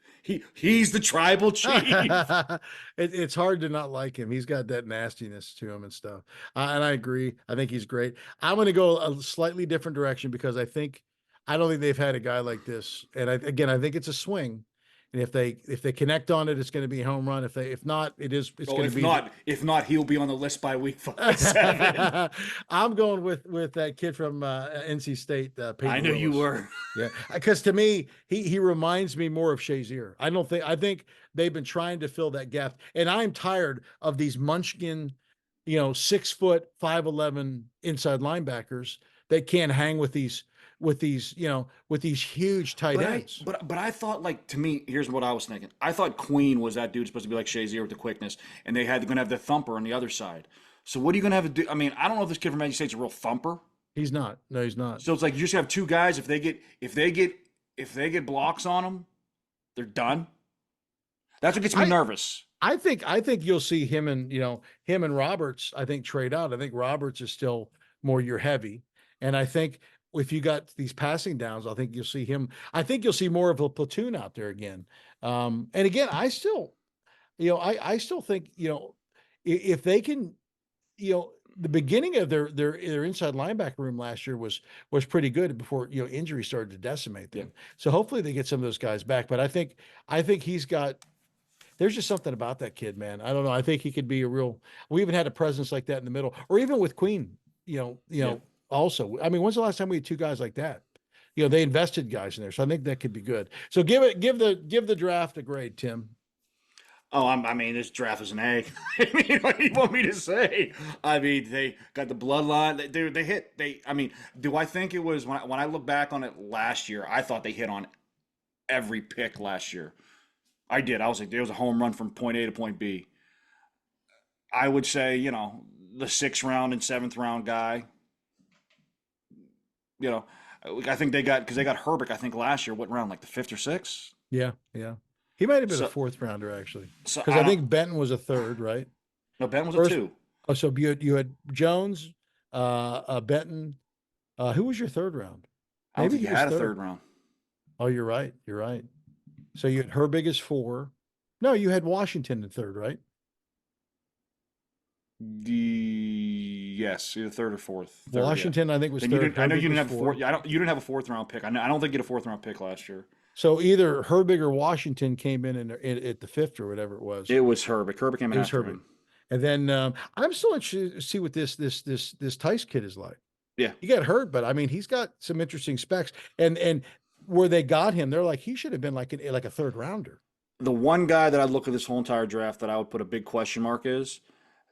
He's the tribal chief. It's hard to not like him. He's got that nastiness to him and stuff. And I agree. I think he's great. I'm going to go a slightly different direction because I don't think they've had a guy like this. And again, I think it's a swing. And if they connect on it, it's going to be a home run. If not, it's Oh, going to be. if not, he'll be on the list by week 5, 7. I'm going with that kid from NC State, I Peyton know you Willis. were. Yeah, because to me, he reminds me more of Shazier. I think they've been trying to fill that gap, and I'm tired of these munchkin, 6 foot 5'11" inside linebackers that can't hang with these huge tight ends. But I thought, like, to me, here's what I was thinking. I thought Queen was that dude supposed to be like Shazier with the quickness, and they're going to have the thumper on the other side. So what are you going to have to do? I mean, I don't know if this kid from NC State's a real thumper. He's not. No, he's not. So it's like you just have two guys. If they get blocks on them, they're done. That's what gets me nervous. I think you'll see him and Roberts, I think, trade out. I think Roberts is still more your heavy. And I think if you got these passing downs, I think you'll see him. I think you'll see more of a platoon out there again. And again, I still think, if they can, the beginning of their inside linebacker room last year was pretty good before, injuries started to decimate them. Yeah. So hopefully they get some of those guys back. But I think there's just something about that kid, man. I don't know. I think he could be we even had a presence like that in the middle, or even with Queen, Yeah. also. I mean, when's the last time we had two guys like that? They invested guys in there. So I think that could be good. So give the draft a grade, Tim. Oh, I mean, this draft is an A. I mean, what do you want me to say? I mean, they got the bloodline. I mean, do I think it was, when I look back on it last year, I thought they hit on every pick last year. I did. I was like, there was a home run from point A to point B. I would say, the 6th round and 7th round guy, I think because they got Herbert, I think last year, what round, like the 5th or 6th? Yeah. Yeah. He might have been a So, 4th rounder, actually. so Because I think Benton was a 3rd, right? no, Ben was a First, 2. oh, so you had Jones, Benton. Who was your 3rd round? I don't Maybe think he you was had a 3rd. 3rd round. Oh, you're right. You're right. So you had Herbig as 4. No, you had Washington in 3rd, right? Yes, either 3rd or 4th. 3rd, Washington, yeah. I think, was Then 3rd. I know you Herbig didn't was have 4th. you didn't have a 4th round pick. I don't think you had a 4th round pick last year. So either Herbig or Washington came in at the 5th or whatever it was. It was Herbert. Herbert came in It was after Herbig. him. And then I'm still interested to see what this Tice kid is like. Yeah. He got hurt, but I mean, he's got some interesting specs. And where they got him, they're like, he should have been like a 3rd rounder. The one guy that I look at this whole entire draft that I would put a big question mark is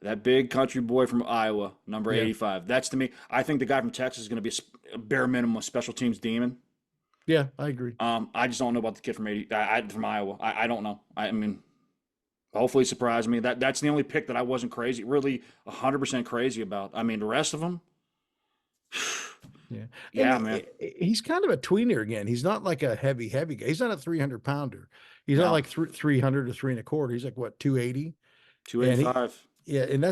that big country boy from Iowa, number 85. That's, to me, I think the guy from Texas is going to be a bare minimum a special teams demon. Yeah, I agree. I just don't know about the kid from from Iowa. I don't know. I mean, hopefully surprise me. That's the only pick that I wasn't really 100% crazy about. I mean, the rest of them, Yeah. yeah, And man. he's kind of a tweener again. He's not like a heavy guy. He's not a 300 pounder. He's not No, like 300 or 3 1/4. He's like what, 280? And 285. yeah, and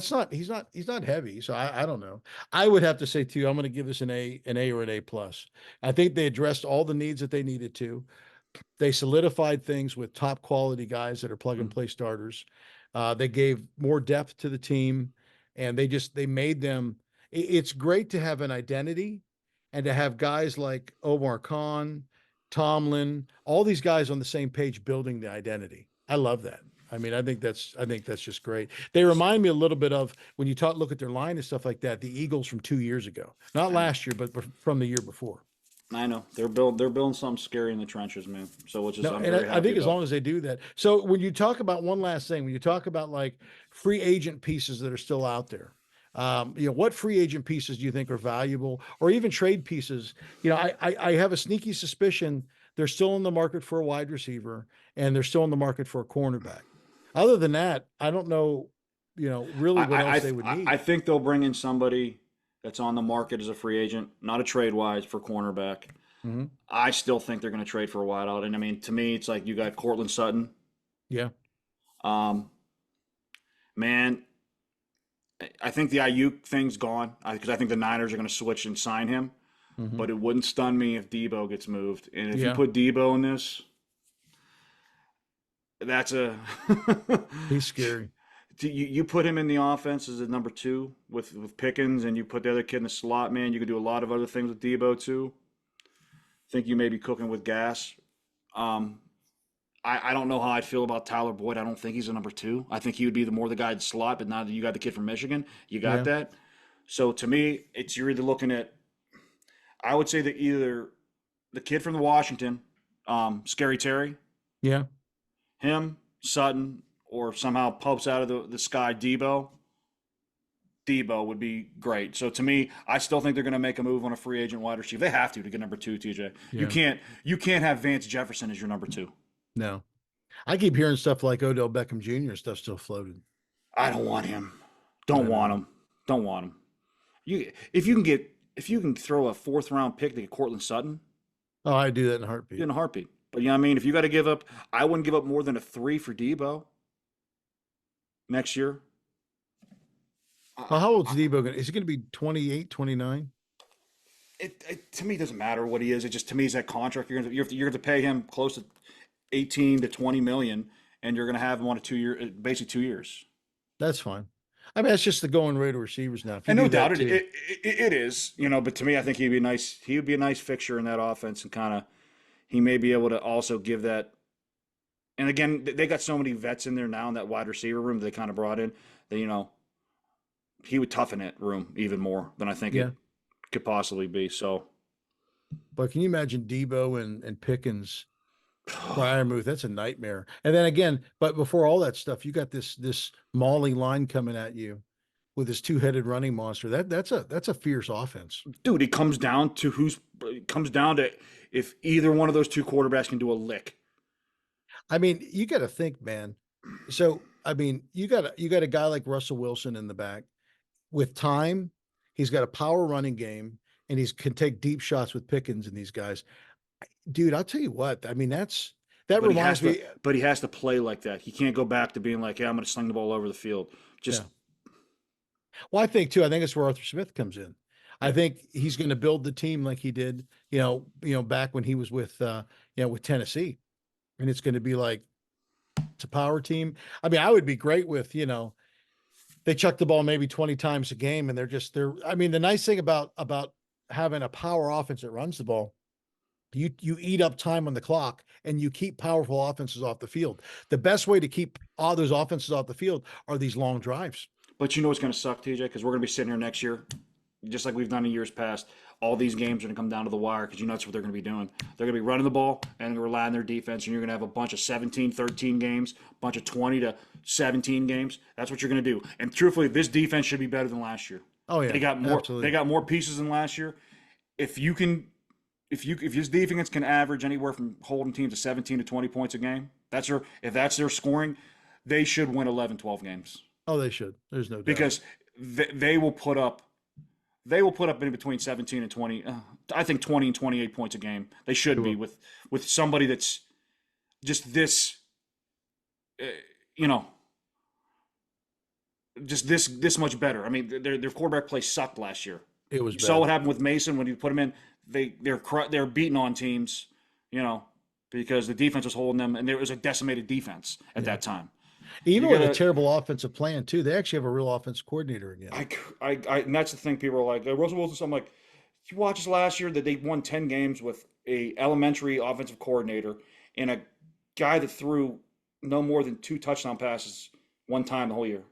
he's not heavy. So I don't know. I would have to say too, I'm going to give this an A or an A plus. I think they addressed all the needs that they needed to. They solidified things with top quality guys that are plug and play starters. They gave more depth to the team, and they made them. It's great to have an identity and to have guys like Omar Khan, Tomlin, all these guys on the same page building the identity. I love that. I mean, I think that's just great. They remind me a little bit of when you look at their line and stuff like that, the Eagles from 2 years ago, not last year, but from the year before. I know they're building something scary in the trenches, man. So which is No, I'm and very I happy think as about. long as they do that. So when you talk about one last thing, when you talk about like free agent pieces that are still out there, what free agent pieces do you think are valuable, or even trade pieces? I have a sneaky suspicion they're still in the market for a wide receiver, and they're still in the market for a cornerback. Other than that, I don't know, really what else they would need. I think they'll bring in somebody that's on the market as a free agent, not a trade wise for cornerback. Mm-hmm. I still think they're going to trade for a wideout. And I mean, to me, it's like you got Cortland Sutton. Yeah. Um, man, I think the Ayuk thing's gone because I think the Niners are going to switch and sign him. Hmm. But it wouldn't stun me if Debo gets moved. And if you Yeah. put Debo in this, that's a He's scary. you put him in the offense as a number two with Pickens, and you put the other kid in the slot. Man, you could do a lot of other things with Debo too. Think you may be cooking with gas. Um, I don't know how I'd feel about Tyler Boyd. I don't think he's a number two. I think he would be the more the guy in slot, but now that you got the kid from Michigan, you got Yeah. that. So to me, it's you're either looking at I would say that either the kid from the Washington, Scary Terry, Yeah. him, Sutton, or somehow pops out of the sky Debo. Debo would be great. So to me, I still think they're going to make a move on a free agent wide receiver. They have to get number two. TJ, Yeah. you can't have Vance Jefferson as your number two. No. I keep hearing stuff like Odell Beckham Jr. stuff still floated. I don't want him. I Don't want know. him. Don't want him. If you can throw a fourth round pick to get Cortland Sutton, Oh, I do that in a get heartbeat. in a heartbeat. But you know what I mean? If you got to give up, I wouldn't give up more than a three for Debo next year. Well, I, how old's Debo going to? Is he going to be 28, 29? it to me doesn't matter what he is. It just to me is that contract you're going to pay him close to 18 to 20 million, and you're going to have him on a 2 year, basically 2 years. That's fine. I mean, that's just the going rate of receivers now. If you And no do doubt that too, it is, you know. But to me, I think he'd be nice. He would be a nice fixture in that offense, and kind of he may be able to also give that. And again, they got so many vets in there now in that wide receiver room that they kind of brought in that he would toughen that room even more than I think yeah. it could possibly be. So But can you imagine Debo and Pickens Fryermuth? That's a nightmare. And then again, but before all that stuff, you got this mauling line coming at you with this two-headed running monster. That's a fierce offense. dude, it comes down to if either one of those two quarterbacks can do a lick. I mean, you got to think, man. So I mean, you got a guy like Russell Wilson in the back with time. He's got a power running game, and he's can take deep shots with Pickens and these guys. Dude, I'll tell you what. I mean, that But he has reminds to me. but he has to play like that. He can't go back to being like, yeah, I'm gonna sling the ball over the field. Just Yeah. Well, I think too. I think it's where Arthur Smith comes in. I yeah. think he's going to build the team like he did, back when he was with Tennessee, and it's going to be like it's a power team. I mean, I would be great with, they chuck the ball maybe 20 times a game, and they're. I mean, the nice thing about having a power offense that runs the ball, you eat up time on the clock and you keep powerful offenses off the field. The best way to keep all those offenses off the field are these long drives. But you know what's gonna suck, TJ, because we're gonna be sitting here next year, just like we've done in years past. All these games are gonna come down to the wire because that's what they're gonna be doing. They're gonna be running the ball and relying on their defense, and you're gonna have a bunch of 17-13 games, a bunch of 20 to 17 games. That's what you're gonna do. And truthfully, this defense should be better than last year. Oh yeah, They got more. They absolutely. got more pieces than last year. If you can, if this defense can average anywhere from holding teams to 17 to 20 points a game, if that's their scoring, they should win 11, 12 games Oh, they should. There's no doubt. because they will put up in between 17 and 20. I think 20 and 28 points a game. They should be Sure. with somebody that's just this, uh, you know, just this much better. I mean, their quarterback play sucked last year. It was You saw what bad. happened with Mason when you put him in. They're beating on teams, you know, because the defense was holding them, and there was a decimated defense at Yeah. that time. You Even with a gotta, terrible offensive plan too, they actually have a real offensive coordinator again. and that's the thing. People are like Russell Wilson. So I'm like, you watch this last year that they won 10 games with a elementary offensive coordinator and a guy that threw no more than 2 touchdown passes one time the whole year.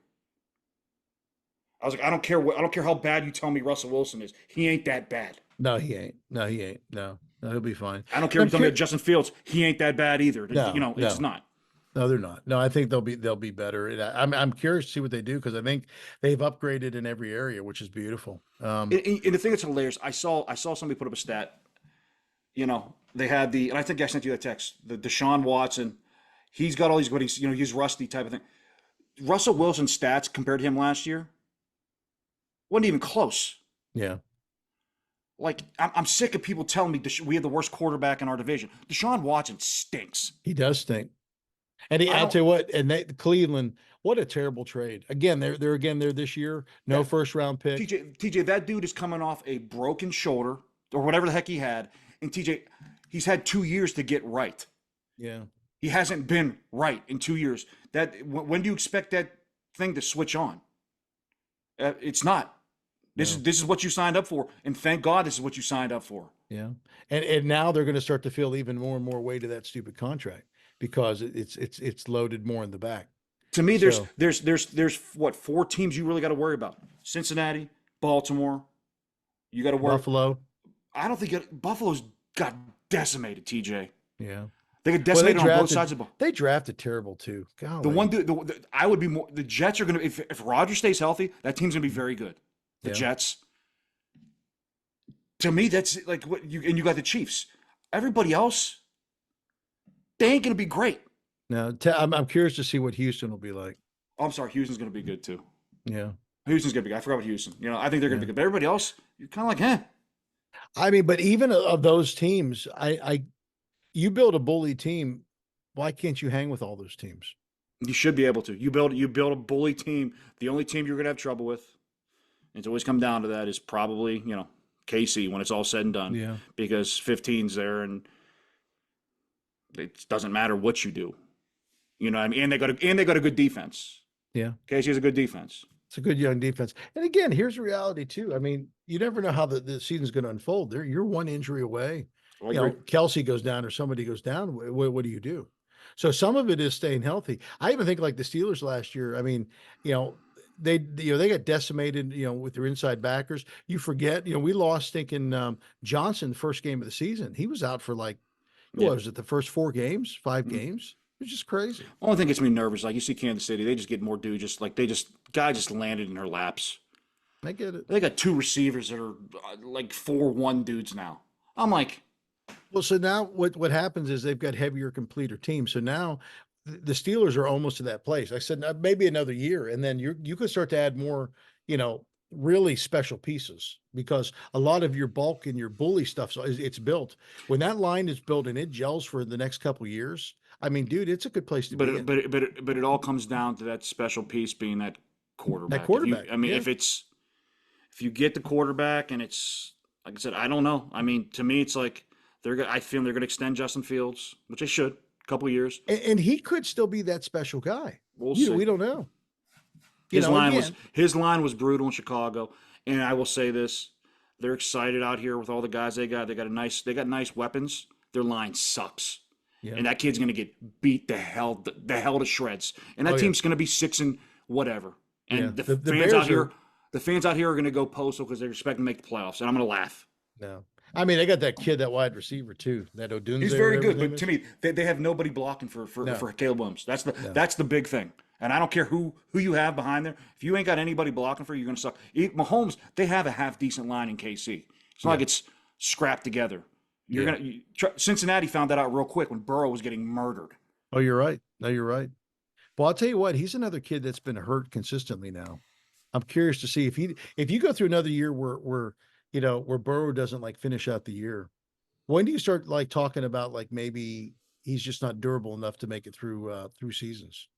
I was like, I don't care how bad you tell me Russell Wilson is. He ain't that bad. No, he ain't. No, he ain't. No, he'll be fine. I don't care And if I'm you tell me that curious. Justin Fields, he ain't that bad either. No, It's no, not. no, they're not. No, I think they'll be better. And I'm curious to see what they do because I think they've upgraded in every area, which is beautiful. And the thing that's hilarious, I saw somebody put up a stat. They had and I think I sent you that text. The Deshaun Watson, he's got all these, but he's rusty type of thing. Russell Wilson's stats compared to him last year wasn't even close. Yeah, Like I'm sick of people telling me we have the worst quarterback in our division. Deshaun Watson stinks. he does stink. And I I'll don't. tell you what, and Cleveland, what a terrible trade. Again, they're again there this year. No That first round pick. TJ, that dude is coming off a broken shoulder or whatever the heck he had, and TJ, he's had 2 years to get right. Yeah. He hasn't been right in 2 years. When do you expect that thing to switch on? It's not. No. This is what you signed up for, and thank God this is what you signed up for. Yeah. And now they're going to start to feel even more and more weight of that stupid contract because it's loaded more in the back. To me, So there's what, 4 teams you really got to worry about: Cincinnati, Baltimore. You got to worry. Buffalo. I don't think Buffalo's got decimated. TJ, Yeah. they get Well, decimated on both sides of the ball. they drafted terrible too. The one Golly. dude, I would be more. The Jets are going to, if Rodgers stays healthy, that team's going to be very good. The Yeah. Jets. To me, that's like what you, and you got the Chiefs. Everybody else, they ain't going to be great. Now, I'm curious to see what Houston will be like. Oh, I'm sorry, Houston's going to be good too. Yeah. Houston's going to be good. I forgot about Houston. I think they're going to be good. But everybody else, you're kind of like, eh. I mean, but even of those teams, you build a bully team. Why can't you hang with all those teams? You should be able to. You build a bully team. The only team you're going to have trouble with, and it's always come down to that, is probably KC when it's all said and done. Yeah. Because 15's there, and it doesn't matter what you do. You know what I mean? And they got a good defense. Yeah. KC has a good defense. It's a good young defense. And again, here's the reality too. I mean, you never know how the season's going to unfold. You're one injury away. Kelsey goes down or somebody goes down. What do you do? So some of it is staying healthy. I even think like the Steelers last year. I mean, they got decimated, with their inside backers. You forget, we lost thinking Johnson first game of the season. He was out for what was it, the first 4 games, 5 games? It was just crazy. Only thing gets me nervous, like you see Kansas City, they just get more dudes, guy just landed in her laps. I get it. They got 2 receivers that are like 4-1 dudes now. I'm like, well, so now what happens is they've got heavier, completer teams. So now the Steelers are almost to that place. I said maybe another year, and then you could start to add more, really special pieces because a lot of your bulk and your bully stuff, so it's built. When that line is built and it gels for the next couple of years, I mean, dude, it's a good place to be in. But it all comes down to that special piece being that quarterback. If you get the quarterback and it's like I said, I don't know. I mean, to me, it's like I feel they're going to extend Justin Fields, which they should, a couple of years, and he could still be that special guy. We'll see. We don't know. His line was brutal in Chicago, and I will say this: they're excited out here with all the guys they got. They got nice weapons. Their line sucks. Yeah. And that kid's going to get beat the hell to shreds. And that team's going to be 6 and whatever. And the fans out here are going to go postal because they're expecting to make the playoffs. And I'm going to laugh. No. I mean, they got that kid, that wide receiver too, that Odunze. He's very good, but to me, they have nobody blocking for Caleb Williams. That's the big thing. And I don't care who you have behind there. If you ain't got anybody blocking for you, you're going to suck. Mahomes, they have a half decent line in KC. It's not like it's scrapped together. Cincinnati found that out real quick when Burrow was getting murdered. Oh, you're right. No, you're right. Well, I'll tell you what, he's another kid that's been hurt consistently now. I'm curious to see if you go through another year where Burrow doesn't finish out the year. When do you start talking about maybe he's just not durable enough to make it through seasons?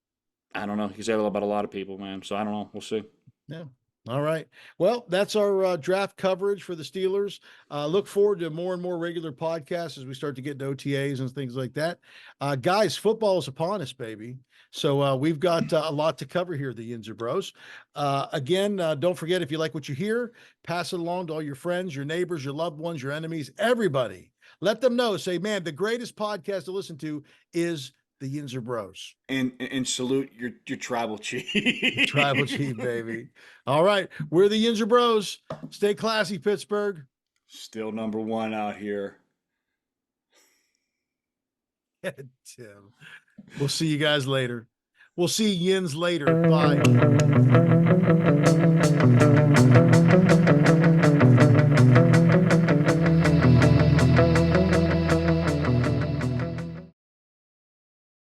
I don't know. He's able about a lot of people, man. So I don't know. We'll see. Yeah. All right. Well, that's our draft coverage for the Steelers. Look forward to more and more regular podcasts as we start to get to OTAs and things like that. Guys, football is upon us, baby. So we've got a lot to cover here, the Yinzer Bros. Again, don't forget, if you like what you hear, pass it along to all your friends, your neighbors, your loved ones, your enemies, everybody. Let them know. Say, man, the greatest podcast to listen to is the Yinzer Bros. And salute your tribal chief. Tribal chief, baby. All right. We're the Yinzer Bros. Stay classy, Pittsburgh. Still number 1 out here. Tim. We'll see you guys later. We'll see Yins later. Bye.